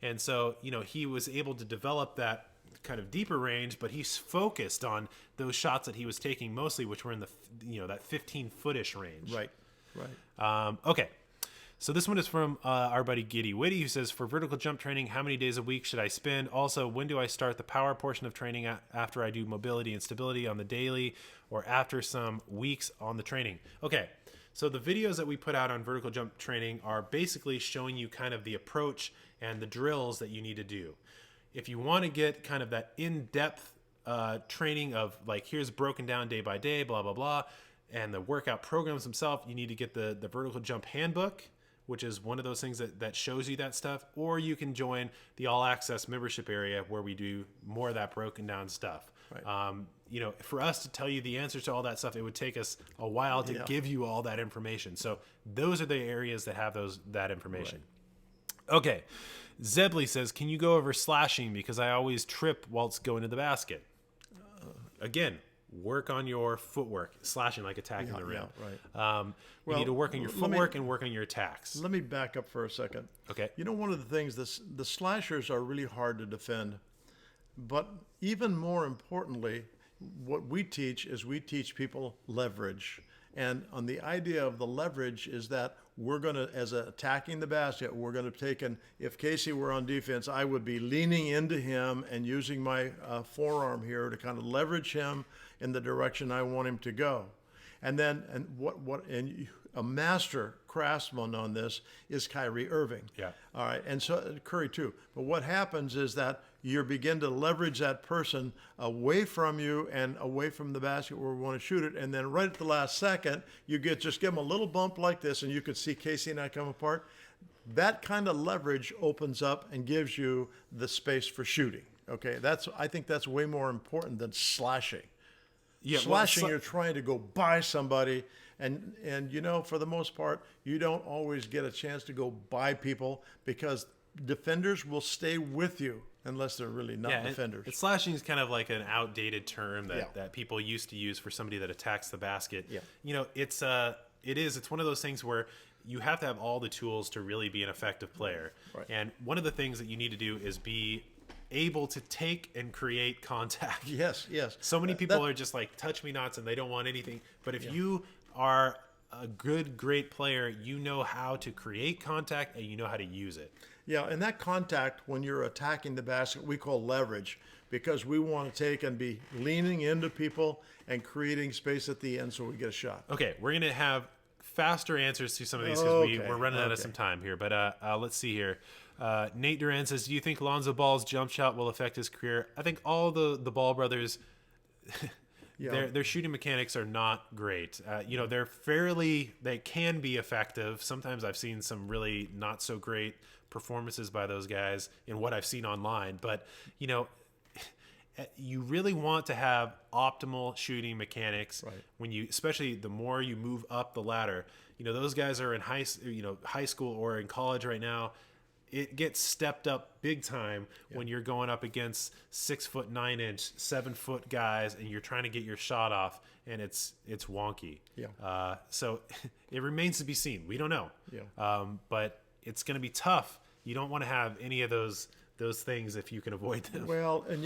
And so, he was able to develop that kind of deeper range, but he's focused on those shots that he was taking mostly, which were in the, that 15 footish range. Right. Okay. So this one is from our buddy Giddy Witty, who says, for vertical jump training, how many days a week should I spend? Also, when do I start the power portion of training after I do mobility and stability on the daily, or after some weeks on the training? Okay. So the videos that we put out on vertical jump training are basically showing you kind of the approach and the drills that you need to do. If you want to get kind of that in-depth training of like, here's broken down day by day, blah, blah, blah, and the workout programs themselves, you need to get the vertical jump handbook, which is one of those things that shows you that stuff. Or you can join the all access membership area where we do more of that broken down stuff. Right. For us to tell you the answers to all that stuff, it would take us a while to give you all that information. So those are the areas that have that information. Right. Okay. Zebley says, can you go over slashing? Because I always trip whilst going to the basket. Again, work on your footwork, slashing like attacking the rim. Yeah, right. You need to work on your footwork and work on your attacks. Let me back up for a second. Okay. One of the things, the slashers are really hard to defend. But even more importantly, what we teach is we teach people leverage. And on the idea of the leverage is that we're going to, as attacking the basket, we're going to take, and if Casey were on defense, I would be leaning into him and using my forearm here to kind of leverage him in the direction I want him to go. And then, a master craftsman on this is Kyrie Irving. Yeah. All right. And so Curry too. But what happens is that you begin to leverage that person away from you and away from the basket where we want to shoot it. And then right at the last second, just give them a little bump like this, and you could see Casey and I come apart. That kind of leverage opens up and gives you the space for shooting. Okay. I think that's way more important than slashing. Yeah, slashing, you're trying to go by somebody, and for the most part, you don't always get a chance to go by people because defenders will stay with you unless they're really not defenders. And slashing is kind of like an outdated term that people used to use for somebody that attacks the basket. Yeah. It's one of those things where you have to have all the tools to really be an effective player. Right. And one of the things that you need to do is be able to take and create contact. Yes. So many people are just like touch me nots and they don't want anything. But if you are a great player, you know how to create contact and you know how to use it. Yeah, and that contact when you're attacking the basket, we call leverage, because we want to take and be leaning into people and creating space at the end so we get a shot. Okay, we're going to have faster answers to some of these because we're running out of some time here. But let's see here. Nate Duran says, do you think Lonzo Ball's jump shot will affect his career? I think all the Ball brothers, their shooting mechanics are not great. They can be effective. Sometimes I've seen some really not so great performances by those guys in what I've seen online. But, you really want to have optimal shooting mechanics when especially the more you move up the ladder. Those guys are in high school or in college right now. It gets stepped up big time when you're going up against 6'9", 7 foot guys, and you're trying to get your shot off, and it's wonky. Yeah. So it remains to be seen. We don't know. Yeah. But it's going to be tough. You don't want to have any of those things if you can avoid them. Well, and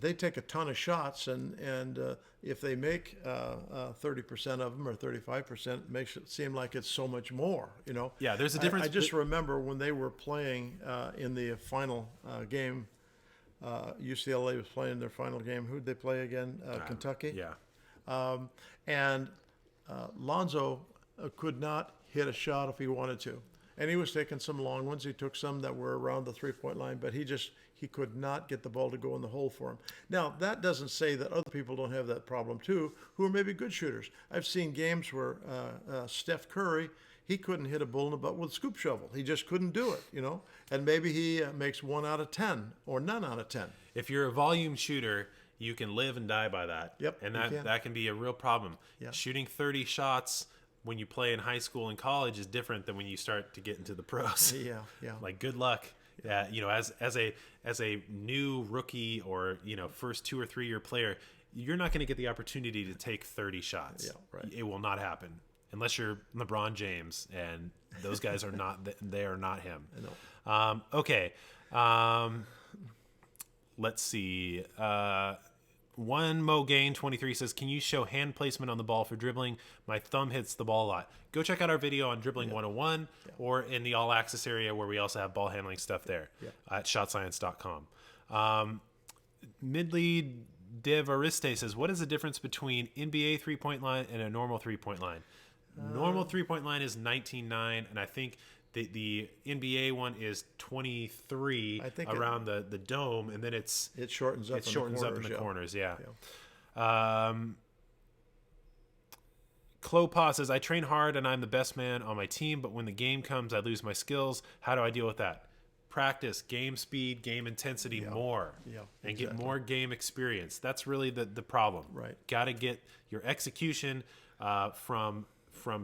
they take a ton of shots, and if they make 30% of them or 35%, it makes it seem like it's so much more. Yeah, there's a difference. I just remember when they were playing in the final game. UCLA was playing their final game. Who'd they play again? Kentucky. Yeah. And Lonzo could not hit a shot if he wanted to. and he was taking some long ones. He took some that were around the 3-point line, but he could not get the ball to go in the hole for him. Now, that doesn't say that other people don't have that problem too, who are maybe good shooters. I've seen games where Steph Curry, he couldn't hit a bull in the butt with a scoop shovel. He just couldn't do it, And maybe he makes 1 out of 10 or none out of 10. If you're a volume shooter, you can live and die by that. Yep, And you can. that can be a real problem. Yeah. Shooting 30 shots when you play in high school and college is different than when you start to get into the pros. Yeah. Like, good luck. As a new rookie or first 2 or 3 year player, you're not going to get the opportunity to take 30 shots. Yeah, right. It will not happen unless you're LeBron James, and those guys are not. They are not him. I know. Okay. Let's see. One Mo Gain 23 says, "Can you show hand placement on the ball for dribbling? My thumb hits the ball a lot." Go check out our video on Dribbling 101 or in the All Access area where we also have ball handling stuff there at shotscience.com. Midley Devariste says, "What is the difference between NBA 3-point line and a normal 3-point line?" Normal 3-point line is 19.9, and I think the NBA one is 23 around the dome, and then it shortens up. Up in the corners. Yeah. Clopa says, "I train hard and I'm the best man on my team, but when the game comes, I lose my skills. How do I deal with that?" Practice game speed, game intensity more, and get more game experience. That's really the problem. Right. Got to get your execution from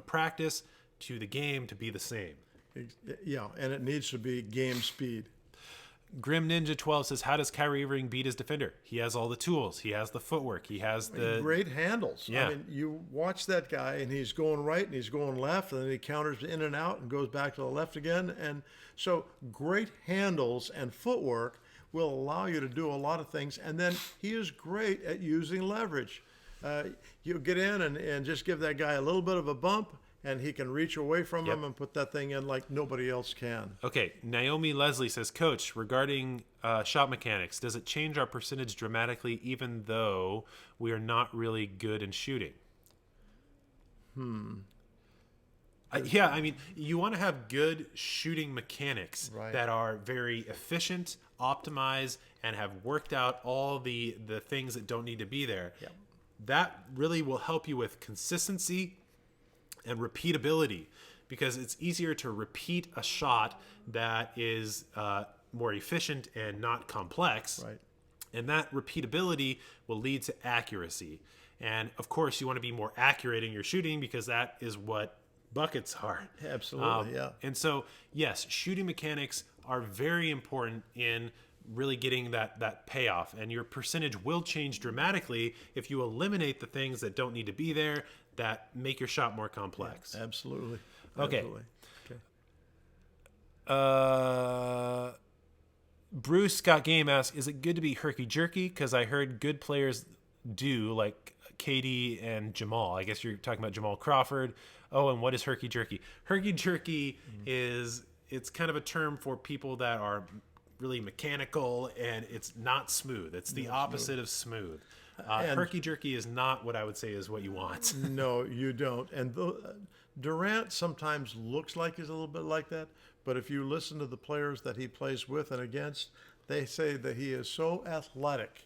practice to the game to be the same. Yeah, and it needs to be game speed. Grim Ninja 12 says, "How does Kyrie Irving beat his defender?" He has all the tools. He has the footwork. He has the great handles. Yeah. I mean, you watch that guy, and he's going right and he's going left, and then he counters in and out and goes back to the left again. And so great handles and footwork will allow you to do a lot of things. And then he is great at using leverage. You get in and just give that guy a little bit of a bump, and he can reach away from him and put that thing in like nobody else can. Okay, Naomi Leslie says, "Coach, regarding shot mechanics, does it change our percentage dramatically even though we are not really good in shooting?" I mean, you want to have good shooting mechanics that are very efficient, optimized, and have worked out all the things that don't need to be there. Yep. That really will help you with consistency and repeatability, because it's easier to repeat a shot that is more efficient and not complex. Right. And that repeatability will lead to accuracy. And of course, you want to be more accurate in your shooting because that is what buckets are. Absolutely, yeah. And so, yes, shooting mechanics are very important in really getting that payoff. And your percentage will change dramatically if you eliminate the things that don't need to be there that make your shot more complex. Yeah, absolutely. Okay. Okay. Bruce Scott Game asks, "Is it good to be herky-jerky? Because I heard good players do, like KD and Jamal." I guess you're talking about Jamal Crawford. Oh, and what is herky-jerky? Herky-jerky it's kind of a term for people that are really mechanical, and it's not smooth. It's the opposite of smooth. Herky-jerky is not what I would say is what you want. No, you don't. And Durant sometimes looks like he's a little bit like that, but if you listen to the players that he plays with and against, they say that he is so athletic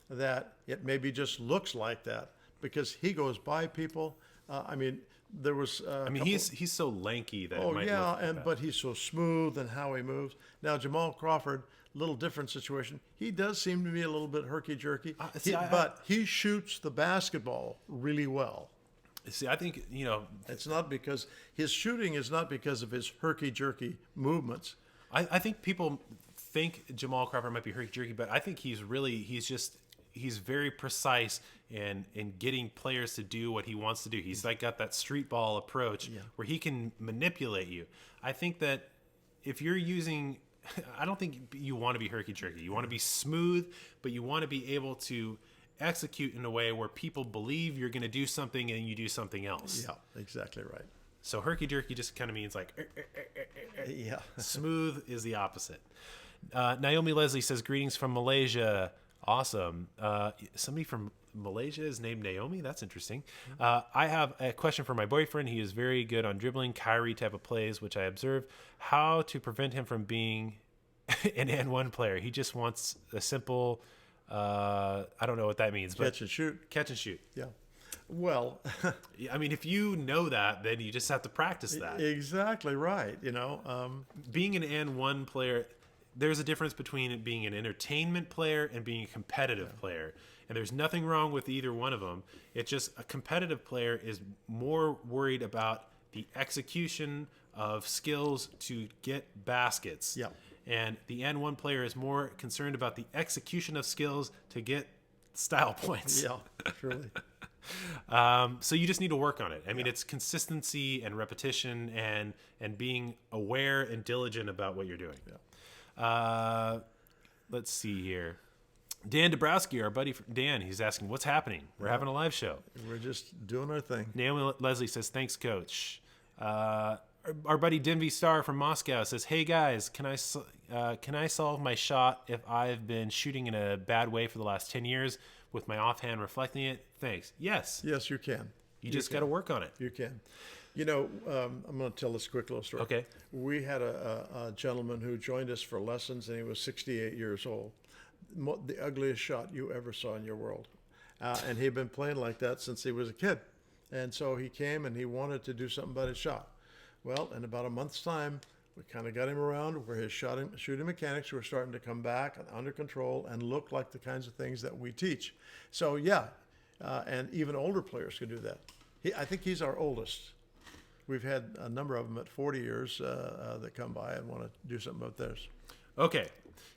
that it maybe just looks like that because he goes by people. I mean, there was. He's so lanky that. Oh it might yeah, look like that. but he's so smooth and how he moves. Now Jamal Crawford, little different situation. He does seem to be a little bit herky-jerky, but he shoots the basketball really well. See, I think it's not because his shooting is not because of his herky-jerky movements. I think people think Jamal Crawford might be herky-jerky, but I think he's very precise in getting players to do what he wants to do. He's like got that street ball approach where he can manipulate you. I think that if you're using, I don't think you want to be herky-jerky. You want to be smooth, but you want to be able to execute in a way where people believe you're going to do something and you do something else. Yeah, exactly right. So herky-jerky just kind of means like, yeah. Smooth is the opposite. Naomi Leslie says, "Greetings from Malaysia." Awesome. Somebody from Malaysia is named Naomi. That's interesting. I have a question for my boyfriend. He is very good on dribbling Kyrie type of plays, which I observe. How to prevent him from being an N1 player? He just wants a simple, I don't know what that means, but Catch and shoot. catch and shoot. Yeah. Well, I mean, if you know that, then you just have to practice that. exactly right. Being an N1 player, there's a difference between it being an entertainment player and being a competitive player. And there's nothing wrong with either one of them. It's just a competitive player is more worried about the execution of skills to get baskets. Yeah. And the N1 player is more concerned about the execution of skills to get style points. Yeah, truly. So you just need to work on it. I mean, it's consistency and repetition and being aware and diligent about what you're doing. Yeah. Let's see here. Dan Dabrowski, our buddy Dan, he's asking, what's happening? We're having a live show. We're just doing our thing. Naomi Leslie says, thanks, coach. Our buddy Denby Star from Moscow says, hey, guys, can I solve my shot if I've been shooting in a bad way for the last 10 years with my offhand reflecting it? Thanks. Yes. Yes, you can. You just got to work on it. You can. I'm going to tell this quick little story. Okay. We had a gentleman who joined us for lessons, and he was 68 years old. The ugliest shot you ever saw in your world. And he'd been playing like that since he was a kid. And so he came and he wanted to do something about his shot. Well, in about a month's time, we kind of got him around where his shooting mechanics were starting to come back and under control and look like the kinds of things that we teach. So, and even older players could do that. I think he's our oldest. We've had a number of them at 40 years that come by and want to do something about theirs. Okay.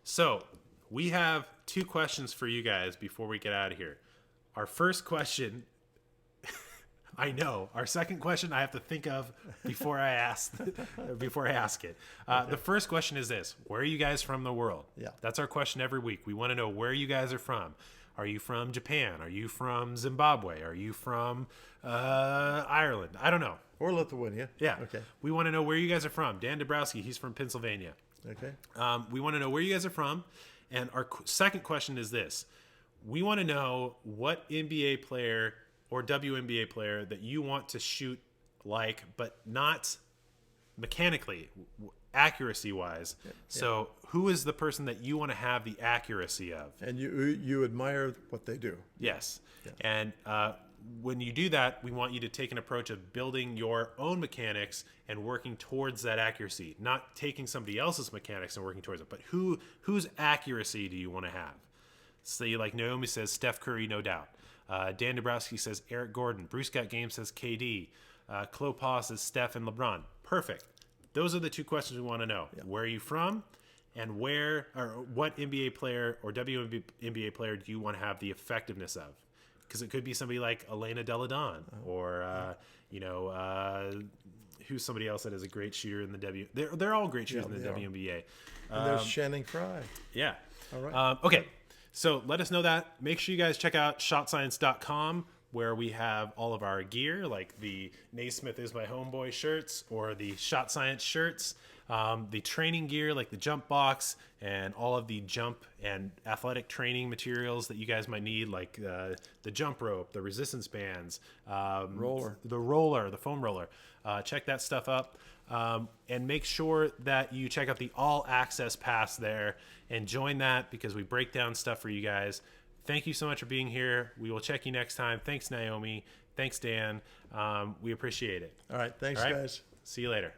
So we have 2 questions for you guys before we get out of here. Our first question, I know. Our second question I have to think of before I ask it. The first question is this: where are you guys from the world? Yeah. That's our question every week. We want to know where you guys are from. Are you from Japan? Are you from Zimbabwe? Are you from Ireland? I don't know. Or Lithuania. Yeah. Okay. We want to know where you guys are from. Dan Dabrowski, he's from Pennsylvania. Okay. We want to know where you guys are from. And our second question is this: we want to know what NBA player or WNBA player that you want to shoot like, but not mechanically, accuracy wise. Yeah. So who is the person that you want to have the accuracy of? And you admire what they do. Yes. Yeah. And when you do that, we want you to take an approach of building your own mechanics and working towards that accuracy, not taking somebody else's mechanics and working towards it, but whose accuracy do you want to have? Say, like Naomi says, Steph Curry, no doubt. Dan Dabrowski says Eric Gordon. Bruce Got Game says KD. Klopas says Steph and LeBron. Perfect. Those are the 2 questions we want to know. Yeah. Where are you from? And what NBA player or WNBA player do you want to have the effectiveness of? Because it could be somebody like Elena Deladon or, who's somebody else that is a great shooter in the They're all great shooters in the WNBA. And there's Channing Frye. Yeah. All right. Okay. So let us know that. Make sure you guys check out shotscience.com, where we have all of our gear, like the Naismith is my homeboy shirts or the Shot Science shirts, the training gear like the jump box and all of the jump and athletic training materials that you guys might need, like the jump rope, the resistance bands, the foam roller. Check that stuff up. And make sure that you check out the All Access Pass there and join that, because we break down stuff for you guys. Thank you so much for being here. We will check you next time. Thanks, Naomi. Thanks, Dan. We appreciate it. All right. Thanks, guys. See you later.